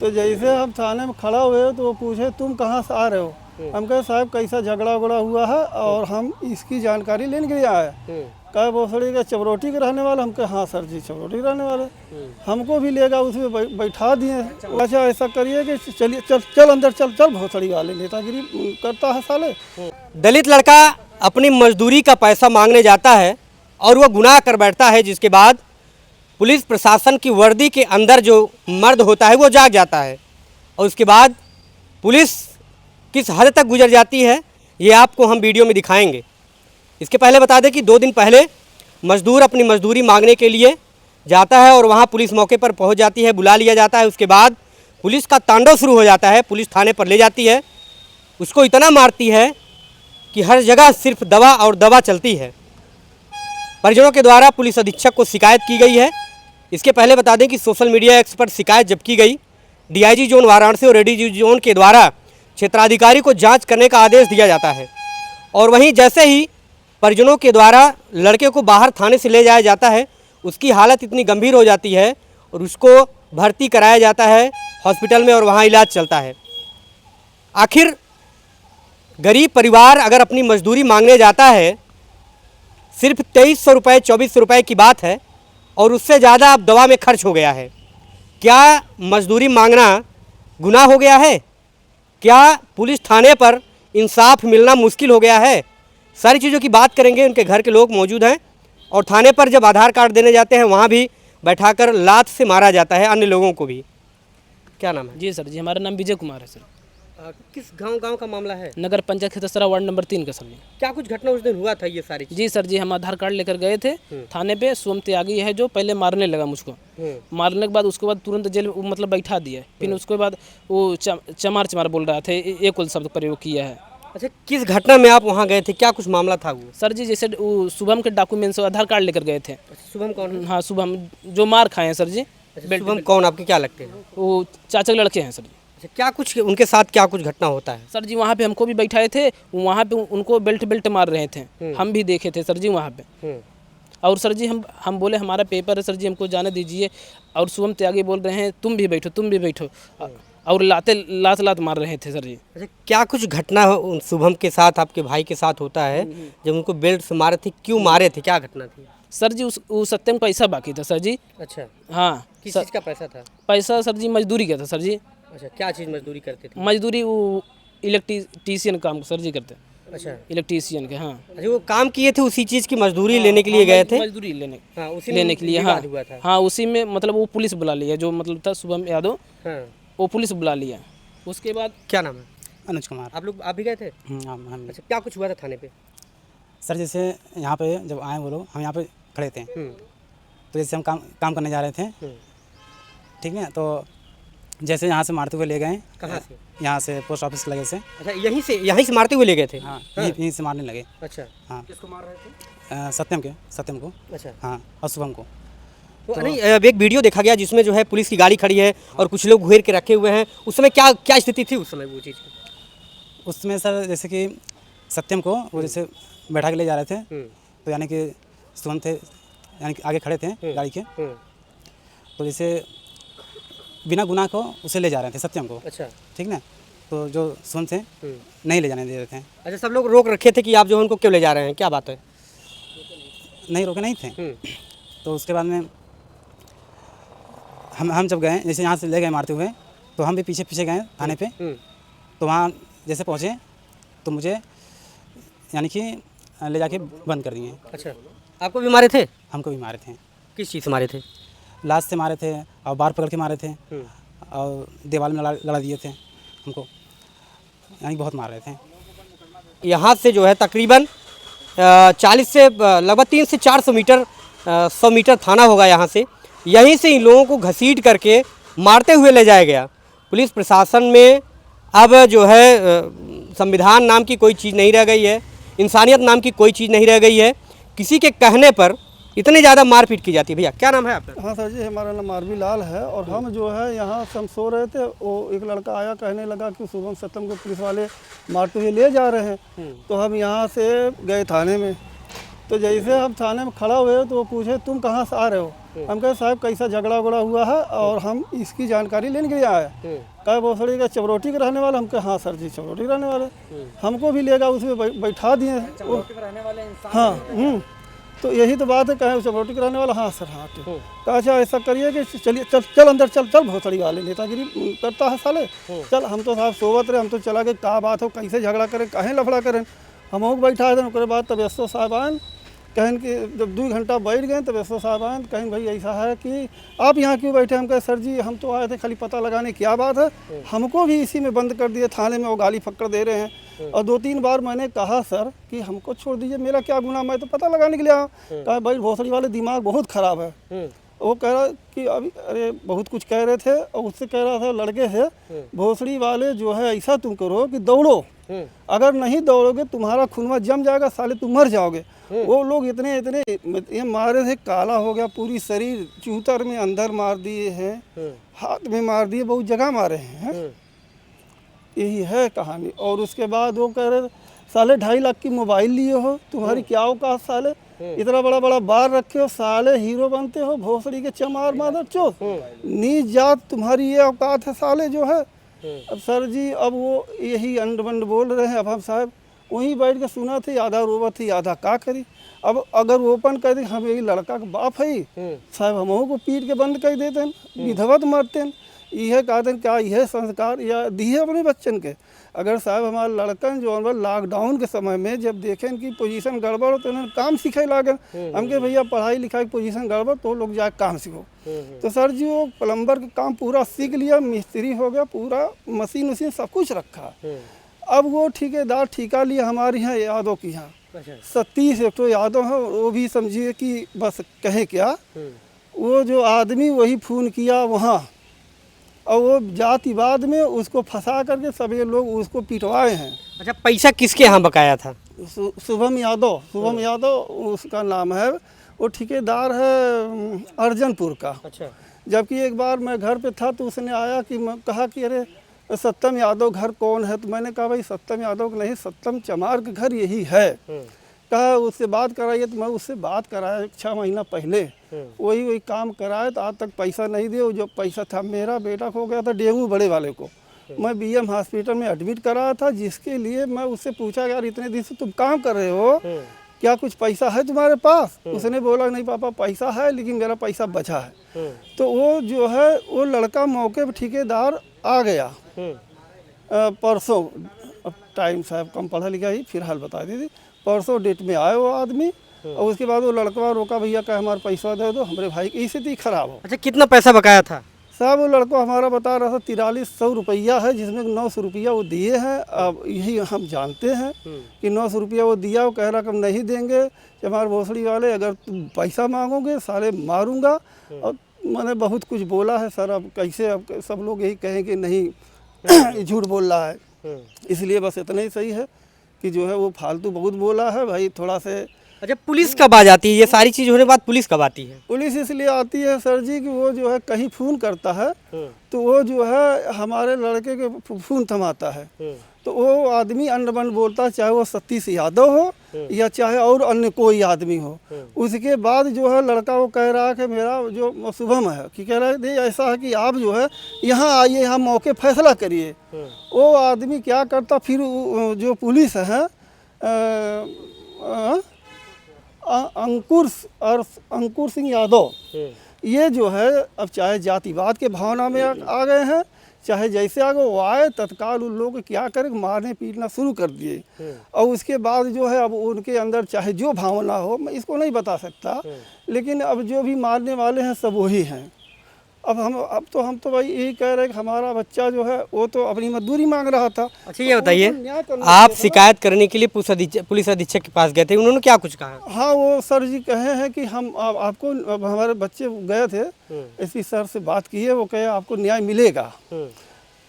तो जैसे हम थाने में खड़ा हुए तो वो पूछे तुम कहाँ से आ रहे हो। हम कहे साहब कैसा झगड़ा उगड़ा हुआ है और हम इसकी जानकारी लेने के लिए आए। कहे भोसड़ी के चबरोटी के रहने वाले। हम कहे हाँ सर जी चबरोटी के रहने वाले। हमको भी लेगा उसमें बैठा दिए। अच्छा ऐसा करिए कि चलिए चल अंदर चल भोसड़ी वाले नेतागिरी करता है साले। दलित लड़का अपनी मजदूरी का पैसा मांगने जाता है और वह गुनाह कर बैठता है, जिसके बाद पुलिस प्रशासन की वर्दी के अंदर जो मर्द होता है वो जाग जाता है और उसके बाद पुलिस किस हद तक गुजर जाती है ये आपको हम वीडियो में दिखाएंगे। इसके पहले बता दें कि 2 दिन पहले मजदूर अपनी मजदूरी मांगने के लिए जाता है और वहाँ पुलिस मौके पर पहुँच जाती है, बुला लिया जाता है। उसके बाद पुलिस का तांडव शुरू हो जाता है। पुलिस थाने पर ले जाती है, उसको इतना मारती है कि हर जगह सिर्फ दवा और दवा चलती है। परिजनों के द्वारा पुलिस अधीक्षक को शिकायत की गई है। इसके पहले बता दें कि सोशल मीडिया एक्स पर शिकायत जब की गई, डीआईजी जोन वाराणसी और एडीजी जोन के द्वारा क्षेत्राधिकारी को जांच करने का आदेश दिया जाता है और वहीं जैसे ही परिजनों के द्वारा लड़के को बाहर थाने से ले जाया जाता है, उसकी हालत इतनी गंभीर हो जाती है और उसको भर्ती कराया जाता है हॉस्पिटल में और वहाँ इलाज चलता है। आखिर गरीब परिवार अगर अपनी मजदूरी मांगने जाता है, सिर्फ 2300 रुपये 2400 रुपये की बात है और उससे ज़्यादा अब दवा में खर्च हो गया है। क्या मजदूरी मांगना गुनाह हो गया है? क्या पुलिस थाने पर इंसाफ मिलना मुश्किल हो गया है? सारी चीज़ों की बात करेंगे। उनके घर के लोग मौजूद हैं और थाने पर जब आधार कार्ड देने जाते हैं वहाँ भी बैठाकर लात से मारा जाता है अन्य लोगों को भी। क्या नाम है? जी सर जी, हमारा नाम विजय कुमार है सर। किस गांव का मामला है? नगर पंचायत खितसरा वार्ड नंबर 3 का सर जी। क्या कुछ घटना उस दिन हुआ था ये सारी? जी सर जी, हम आधार कार्ड लेकर गए थे थाने पे। सोम त्यागी है जो पहले मारने लगा मुझको। मारने के बाद उसके बाद तुरंत जेल मतलब बैठा दिया। फिर उसके बाद वो चमार बोल रहा थे, एक कुल शब्द प्रयोग किया है। अच्छा, किस घटना में आप वहाँ गए थे? क्या कुछ मामला था वो? सर जी जैसे वो शुभम के डॉक्यूमेंट्स आधार कार्ड लेकर गए थे। शुभम कौन? हाँ शुभम जो मार खाए हैं सर जी। शुभम कौन, आपके क्या लगते हैं? वो चाचा के लड़के हैं सर जी। क्या कुछ उनके साथ क्या कुछ घटना होता है? सर जी वहाँ पे हमको भी बैठाए थे, वहाँ पे उनको बेल्ट मार रहे थे। हम भी देखे थे सर जी वहाँ पे। और सर जी हम बोले हमारा पेपर है सर जी, हमको जाने दीजिए। और शुभम त्यागी बोल रहे हैं तुम भी बैठो और लात मार रहे थे सर जी। अच्छा, क्या कुछ घटना शुभम के साथ आपके भाई के साथ होता है जब उनको बेल्ट से मारे थे? क्यों मारे थे, क्या घटना थी? सर जी उस सत्यम पैसा बाकी था सर जी। अच्छा, हाँ। किस चीज़ का पैसा था? पैसा सर जी मजदूरी का था सर जी। अच्छा, क्या चीज़ मजदूरी करते थे? मजदूरी वो इलेक्ट्रीशियन काम सर जी करते। अच्छा, इलेक्ट्रीशियन के। हाँ। अच्छा, वो काम किए थे उसी चीज़ की मजदूरी लेने के लिए गए थे? मजदूरी उसी लेने के लिए। हाँ हुआ था। हाँ, उसी में मतलब वो पुलिस बुला लिया जो मतलब था शुभम यादव। हाँ। वो पुलिस बुला लिया। उसके बाद क्या नाम है? अनुज कुमार। आप भी गए थे? हम। अच्छा, क्या कुछ हुआ था थाने पे? सर जैसे यहाँ पे जब आए वो लोग, हम यहाँ पे खड़े थे तो जैसे हम काम करने जा रहे थे, ठीक है। तो जैसे यहाँ से मारते हुए ले गए। कहाँ से? यहाँ से पोस्ट ऑफिस लगे से। अच्छा, यहीं से मारते हुए ले गए थे? हाँ, यहीं से मारने लगे। अच्छा, हाँ। किसको मार रहे थे? सत्यम को। अच्छा, हाँ, और शुभम को। तो नहीं, एक वीडियो देखा गया जिसमें जो है पुलिस की गाड़ी खड़ी है और कुछ लोग घेर के रखे हुए हैं। उस समय क्या स्थिति थी उस समय वो चीज़ की? उसमें सर जैसे कि सत्यम को वो जैसे बैठा के ले जा रहे थे, तो यानी कि शुभम थे यानी कि आगे खड़े थे गाड़ी के, तो जैसे बिना गुनाह को उसे ले जा रहे थे सत्यम को। अच्छा, ठीक ना। तो जो शुभम थे नहीं ले जाने दे रहे थे। अच्छा, सब लोग रोक रखे थे कि आप जो उनको क्यों ले जा रहे हैं, क्या बात है? नहीं रोके नहीं थे। तो उसके बाद में हम जब गए, जैसे यहाँ से ले गए मारते हुए, तो हम भी पीछे गए थाने पे। तो वहाँ जैसे पहुँचे तो मुझे यानी कि ले जाके बंद कर दिए। अच्छा, आपको भी मारे थे? हमको भी मारे थे। किस चीज़ से मारे थे? लाश से मारे थे और बार पकड़ के मारे थे और दीवार में लड़ा दिए थे हमको, यानी बहुत मार रहे थे। यहाँ से जो है तकरीबन 40 से लगभग 300 से 400 मीटर 100 मीटर थाना होगा यहाँ से। यहीं से इन लोगों को घसीट करके मारते हुए ले जाया गया। पुलिस प्रशासन में अब जो है संविधान नाम की कोई चीज़ नहीं रह गई है, इंसानियत नाम की कोई चीज़ नहीं रह गई है। किसी के कहने पर इतनी ज़्यादा मारपीट की जाती है। भैया क्या नाम है आपका? हाँ सर जी, हमारा नाम आरबी लाल है और हम जो है यहाँ से हम सो रहे थे। वो एक लड़का आया, कहने लगा कि शुभम सत्यम को पुलिस वाले मारते हुए ले जा रहे हैं। तो हम यहाँ से गए थाने में। तो जैसे हम थाने में खड़ा हुए तो वो पूछे तुम कहाँ से आ रहे हो। हम कहे साहब कैसा झगड़ा उगड़ा हुआ है और हम इसकी जानकारी लेने के लिए आए। कहे भोसड़ी का चबरोटी के रहने वाले। हम कहे हाँ सर जी चबरोटी के रहने वाले। हमको भी लेगा उसमें बैठा दिए। हाँ तो यही तो बात है। कहे चबरोटी के रहने वाला। हाँ सर हाँ ठीक। कहा अच्छा ऐसा करिए कि चलिए चल अंदर चल भोसड़ी वाले नेतागिरी करता है साले। चल हम तो साहब सोवत रहे। हम तो चला के क्या बात हो कैसे झगड़ा करें कहें लफड़ा करें। हम लोग बैठा थे। उसके बाद तब एसओ साहब आए कहें कि जब 2 घंटा बैठ गए तब एसओ साहब आए कहें भाई ऐसा है कि आप यहाँ क्यों बैठे। हम कहे सर जी हम तो आए थे खाली पता लगाने क्या बात है। हमको भी इसी में बंद कर दिए थाने में। वो गाली फक्कड़ दे रहे हैं। और 2-3 बार मैंने कहा सर कि हमको छोड़ दीजिए मेरा क्या गुनाह मैं तो पता लगाने के लिए आया। कहा भाई भोसड़ी वाले दिमाग बहुत ख़राब है। वो कह रहा कि अभी अरे बहुत कुछ कह रहे थे और उससे कह रहा था लड़के से भोसड़ी वाले जो है ऐसा तुम करो कि दौड़ो। अगर नहीं दौड़ोगे तुम्हारा खूनवा जम जाएगा साले तुम मर जाओगे। वो लोग इतने ये मारे थे काला हो गया पूरी शरीर चूतर में अंदर मार दिए हैं हाथ में मार दिए बहुत जगह मारे हैं। यही है कहानी। और उसके बाद वो कह रहे साले 2.5 लाख की मोबाइल लिए हो तुम्हारी क्या औकात साले इतना बड़ा बड़ा बार रखे हो साले हीरो बनते हो भोसड़ी के चमार मादर चो नीच जात तुम्हारी ये औकात है साले जो है। अब सर जी अब वो यही अंड बंड बोल रहे हैं। अब हम साहब वहीं बैठ के सुना थी आधा रोवा थी आधा का करी। अब अगर ओपन कर दी हम यही लड़का का बाप है साहब हम को पीट के बंद कर देते हैं विधवत मरते हैं। यह कहते क्या यह संस्कार या दिए अपने बच्चन के। अगर साहब हमारे लड़कन जो लॉकडाउन के समय में जब देखें कि पोजीशन गड़बड़ तो उन्होंने काम सीखे लागन। हम के भैया पढ़ाई लिखाई पोजीशन गड़बड़ तो लोग जाए काम सीखो। तो सर जी वो प्लम्बर का काम पूरा सीख लिया मिस्त्री हो गया पूरा मशीन वशीन सब कुछ रखा। अब वो ठेकेदार ठेका लिया हमारे यहाँ यादों की यहाँ 37 एक तो यादव है। वो भी समझिए कि बस कहे क्या वो जो आदमी वही फ़ोन किया वहाँ और वो जातिवाद में उसको फंसा करके सभी लोग उसको पिटवाए हैं। अच्छा पैसा किसके यहाँ बकाया था? शुभम यादव उसका नाम है। वो ठेकेदार है अर्जनपुर का। अच्छा। जबकि एक बार मैं घर पे था तो उसने आया कि मैं कहा कि अरे सत्यम यादव घर कौन है। तो मैंने कहा भाई सत्यम यादव नहीं सत्यम चमार का घर यही है। कहा उससे बात कराइए। तो मैं उससे बात कराया 6 महीना पहले वही काम कराया तो आज तक पैसा नहीं दिया। जो पैसा था मेरा बेटा खो गया था डेंगू बड़े वाले को मैं बीएम हॉस्पिटल में एडमिट कराया था जिसके लिए मैं उससे पूछा यार इतने दिन से तुम काम कर रहे हो क्या कुछ पैसा है तुम्हारे पास। उसने बोला नहीं पापा पैसा है लेकिन मेरा पैसा बचा है। तो वो जो है वो लड़का मौके पर ठेकेदार आ गया परसों। अब टाइम साहब कम पढ़ा लिखा ही फिलहाल बता दी थी परसों डेट में आए वो आदमी। और उसके बाद वो लड़का रोका भैया का हमारा पैसा दे दो हमारे भाई की स्थिति खराब हो। अच्छा कितना पैसा बकाया था? साहब वो लड़का हमारा बता रहा था 4300 रुपया है जिसमें 900 रुपया वो दिए हैं। अब यही हम जानते हैं कि 900 रुपया वो दिया। वो कह रहा कि हम नहीं देंगे हमारे भोसड़ी वाले अगर तुम पैसा मांगोगे साले मारूंगा। और मैंने बहुत कुछ बोला है सर। अब कैसे अब सब लोग यही कहें कि नहीं झूठ बोल रहा है। इसलिए बस इतना ही सही है कि जो है वो फालतू बहुत बोला है भाई थोड़ा से। अच्छा पुलिस कब आ जाती है? ये सारी चीज़ होने के बाद पुलिस कब आती है? पुलिस इसलिए आती है सर जी कि वो जो है कहीं फ़ोन करता है तो वो जो है हमारे लड़के के फ़ोन थमाता है। तो वो आदमी अन्नबन बोलता है चाहे वो सतीश यादव हो या चाहे और अन्य कोई आदमी हो। उसके बाद जो है लड़का वो कह रहा है कि मेरा जो शुभम है कि कह रहा है ऐसा है कि आप जो है यहाँ आइए यहाँ मौके फैसला करिए। वो आदमी क्या करता फिर जो पुलिस है अंकुर सिंह यादव ये जो है अब चाहे जातिवाद के भावना में आ गए हैं चाहे जैसे आगे वो आए तत्काल उन लोग क्या करें मारने पीटना शुरू कर दिए। और उसके बाद जो है अब उनके अंदर चाहे जो भावना हो मैं इसको नहीं बता सकता लेकिन अब जो भी मारने वाले हैं सब वही हैं। अब हम तो भाई यही कह रहे हैं कि हमारा बच्चा जो है वो तो अपनी मजदूरी मांग रहा था। अच्छा ये बताइए आप शिकायत करने के लिए पुलिस अधीक्षक के पास गए थे उन्होंने क्या कुछ कहा? हाँ वो सर जी कहे हैं कि हम आपको हमारे बच्चे गए थे एसपी सर से बात की है वो कहे आपको न्याय मिलेगा।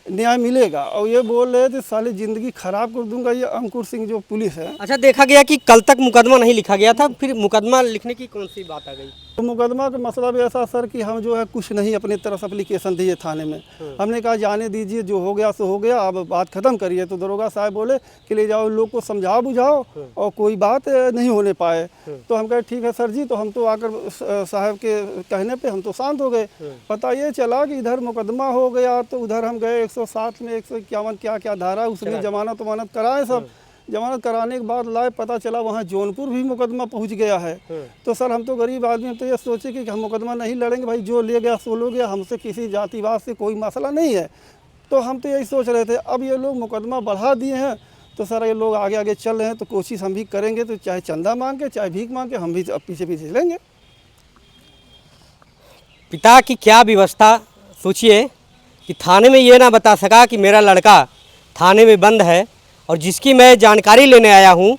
न्याय मिलेगा। और ये बोल रहे थे साले ज़िंदगी ख़राब कर दूंगा, ये अंकुर सिंह जो पुलिस है। अच्छा, देखा गया कि कल तक मुकदमा नहीं लिखा गया था, फिर मुकदमा लिखने की कौन सी बात आ गई? तो मुकदमा का मसला भी ऐसा सर कि हम जो है कुछ नहीं अपनी तरफ से एप्लीकेशन दिए थाने में। हमने कहा जाने दीजिए, जो हो गया सो हो गया, अब बात ख़त्म करिए। तो दरोगा साहब बोले कि ले जाओ लोग को समझाओ बुझाओ और कोई बात नहीं होने पाए। तो हम कहे ठीक है सर जी। तो हम तो आकर साहब के कहने पे हम तो शांत हो गए। पता ये चला कि इधर मुकदमा हो गया तो उधर हम गए 107 में 151 क्या क्या धारा उसमें जमानत वमानत कराए सब। जमानत कराने के बाद लाए, पता चला वहाँ जौनपुर भी मुकदमा पहुँच गया है। तो सर हम तो गरीब आदमी, हम तो ये सोचे कि हम मुकदमा नहीं लड़ेंगे भाई, जो ले गया सो लो गया, हमसे किसी जातिवाद से कोई मसला नहीं है। तो हम तो यही सोच रहे थे। अब ये लोग मुकदमा बढ़ा दिए हैं तो सर ये लोग आगे आगे चल रहे हैं, तो कोशिश हम भी करेंगे। तो चाहे चंदा मांग के चाहे भीख मांग के हम भी अब पीछे पीछे चलेंगे। पिता की क्या व्यवस्था, सोचिए कि थाने में ये ना बता सका कि मेरा लड़का थाने में बंद है, और जिसकी मैं जानकारी लेने आया हूँ